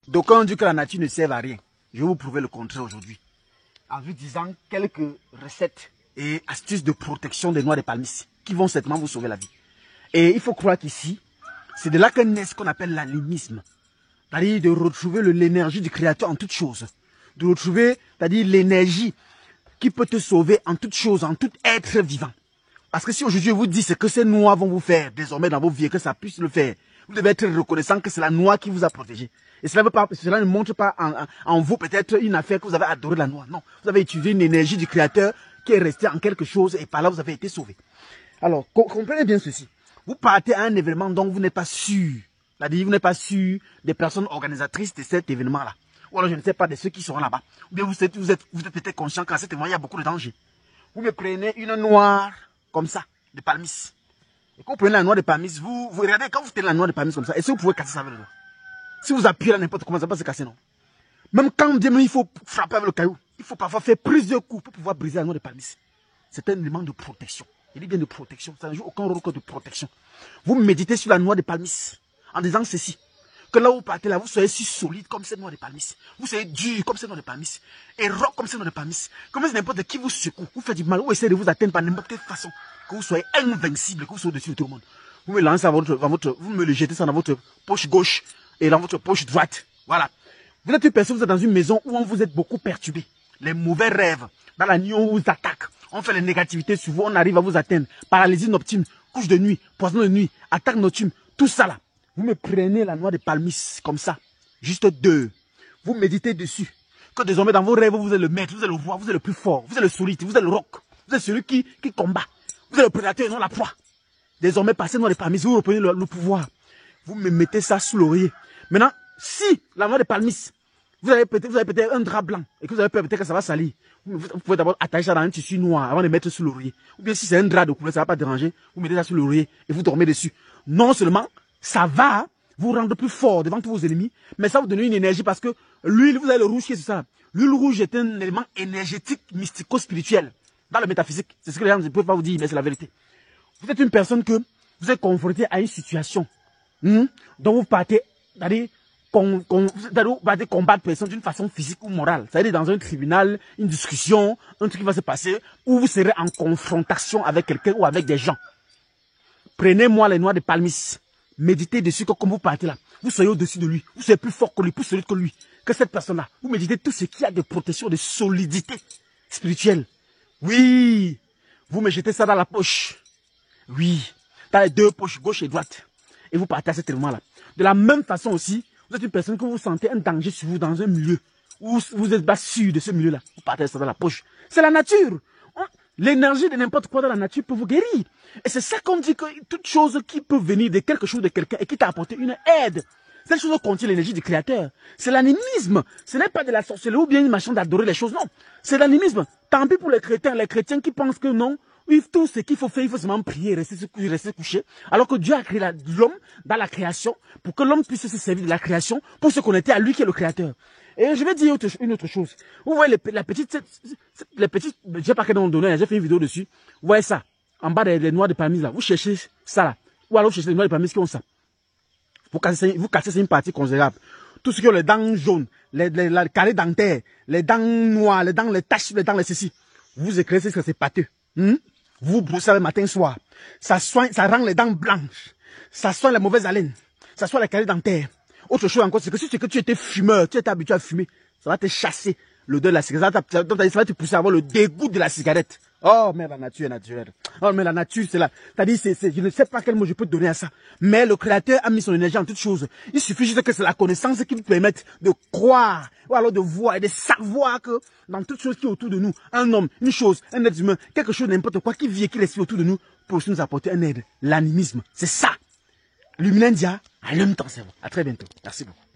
D'aucuns ont dit que la nature ne sert à rien. Je vais vous prouver le contraire aujourd'hui. En vous disant quelques recettes et astuces de protection des noix de palmis qui vont certainement vous sauver la vie. Et il faut croire qu'ici, c'est de là que naît ce qu'on appelle l'animisme. C'est-à-dire de retrouver l'énergie du Créateur en toutes choses. De retrouver, c'est-à-dire l'énergie qui peut te sauver en toutes choses, en tout être vivant. Parce que si aujourd'hui je vous dis ce que ces noix vont vous faire désormais dans vos vies, que ça puisse le faire, vous devez être reconnaissant que c'est la noix qui vous a protégé. Et cela ne montre pas en vous peut-être une affaire que vous avez adoré la noix. Non, vous avez utilisé une énergie du Créateur qui est restée en quelque chose et par là vous avez été sauvé. Alors, comprenez bien ceci. Vous partez à un événement dont vous n'êtes pas sûr. C'est-à-dire vous n'êtes pas sûr des personnes organisatrices de cet événement-là. Ou alors je ne sais pas de ceux qui seront là-bas. Ou bien vous êtes peut-être conscient qu'à cet événement, il y a beaucoup de dangers. Vous me prenez une noix comme ça, de palmis. Et quand vous prenez la noix de palmis, vous regardez, quand vous tenez la noix de palmis comme ça, est-ce que vous pouvez casser ça avec le doigt? Si vous appuyez là n'importe comment, ça va pas se casser, non? Même quand il faut frapper avec le caillou, il faut parfois faire plusieurs coups pour pouvoir briser la noix de palmis. C'est un élément de protection. Il dit bien de protection, ça ne joue aucun rôle que de protection. Vous méditez sur la noix de palmis en disant ceci. Que là où vous partez là, vous soyez si solide comme cette noix de palmis. Vous soyez dur comme cette noix de palmis. Et rock comme cette noix de palmis. Comme si n'importe qui vous secoue, vous fait du mal, ou essayez de vous atteindre par n'importe quelle façon. Que vous soyez invincible, que vous soyez au-dessus de tout le monde. Vous me lancez vous me le jetez ça dans votre poche gauche et dans votre poche droite. Voilà. Vous êtes une personne, vous êtes dans une maison où vous êtes beaucoup perturbé. Les mauvais rêves, dans la nuit on vous attaque. On fait les négativités sur vous, on arrive à vous atteindre. Paralysie nocturne, couche de nuit, poison de nuit, attaque nocturne, tout ça là. Vous me prenez la noix de palmis comme ça, juste deux. Vous méditez dessus. Que désormais dans vos rêves, vous êtes le maître, vous êtes le roi, vous êtes le plus fort, vous êtes le solide, vous êtes le roc. Vous êtes celui qui combat. Vous êtes le prédateur et non la proie. Désormais, passez noix de palmis, vous reprenez le pouvoir. Vous me mettez ça sous l'oreiller. Maintenant, si la noix de palmis, vous avez peut-être un drap blanc et que vous avez peur peut-être que ça va salir, vous pouvez d'abord attacher ça dans un tissu noir avant de mettre sous l'oreiller. Ou bien si c'est un drap de couleur, ça ne va pas déranger, vous mettez ça sous l'oreiller et vous dormez dessus. Non seulement, ça va vous rendre plus fort devant tous vos ennemis, mais ça vous donne une énergie parce que l'huile, vous avez le rouge qui est sur ça. L'huile rouge est un élément énergétique, mystico-spirituel. Dans le métaphysique, c'est ce que les gens ne peuvent pas vous dire, mais c'est la vérité. Vous êtes une personne que vous êtes confronté à une situation dont vous partez, c'est-à-dire combattre personne d'une façon physique ou morale. C'est-à-dire dans un tribunal, une discussion, un truc qui va se passer où vous serez en confrontation avec quelqu'un ou avec des gens. Prenez-moi les noix de palmis. Méditez dessus que comme vous partez là, vous soyez au-dessus de lui, vous soyez plus fort que lui, plus solide que lui, que cette personne-là. Vous méditez tout ce qui a de protection, de solidité spirituelle. Oui, vous me jetez ça dans la poche. Oui, dans les deux poches, gauche et droite. Et vous partez à cet élément-là. De la même façon aussi, vous êtes une personne que vous sentez un danger sur vous dans un milieu où vous êtes pas sûr de ce milieu-là. Vous partez ça dans la poche. C'est la nature. L'énergie de n'importe quoi dans la nature peut vous guérir. Et c'est ça qu'on dit que toute chose qui peut venir de quelque chose de quelqu'un et qui t'a apporté une aide, cette chose contient l'énergie du Créateur. C'est l'animisme. Ce n'est pas de la sorcellerie ou bien une machine d'adorer les choses. Non, c'est l'animisme. Tant pis pour les chrétiens qui pensent que non, tout ce qu'il faut faire, il faut seulement prier, rester couché. Alors que Dieu a créé l'homme dans la création pour que l'homme puisse se servir de la création pour se connecter à lui qui est le Créateur. Et je vais dire une autre chose. Vous voyez les petites, je sais pas quel nom donner, j'ai fait une vidéo dessus. Vous voyez ça, en bas des noix de palmis là. Vous cherchez ça là. Ou alors vous cherchez les noix de palmis qui ont ça. Vous cassez une partie considérable. Tout ce qui ont les dents jaunes, les carrés dentaires, les dents noires, les taches, les dents, les ceci. Vous éclairez que c'est pâteux. Vous broussez le matin soir. Ça rend les dents blanches. Ça soigne la mauvaise haleine. Ça soigne les carrés dentaires. Autre chose encore, c'est que si tu étais fumeur, tu étais habitué à fumer, ça va te chasser l'odeur de la cigarette. Ça va te pousser à avoir le dégoût de la cigarette. Oh, mais la nature est naturelle. Oh, mais la nature, c'est là. C'est-à-dire, je ne sais pas quel mot je peux te donner à ça. Mais le Créateur a mis son énergie en toutes choses. Il suffit juste que c'est la connaissance qui nous permette de croire, ou alors de voir et de savoir que dans toutes choses qui est autour de nous, un homme, une chose, un être humain, quelque chose, n'importe quoi qui vit et qui respire autour de nous, peut aussi nous apporter un aide. L'animisme, c'est ça. Luminendia, allume ton cerveau. À très bientôt. Merci beaucoup.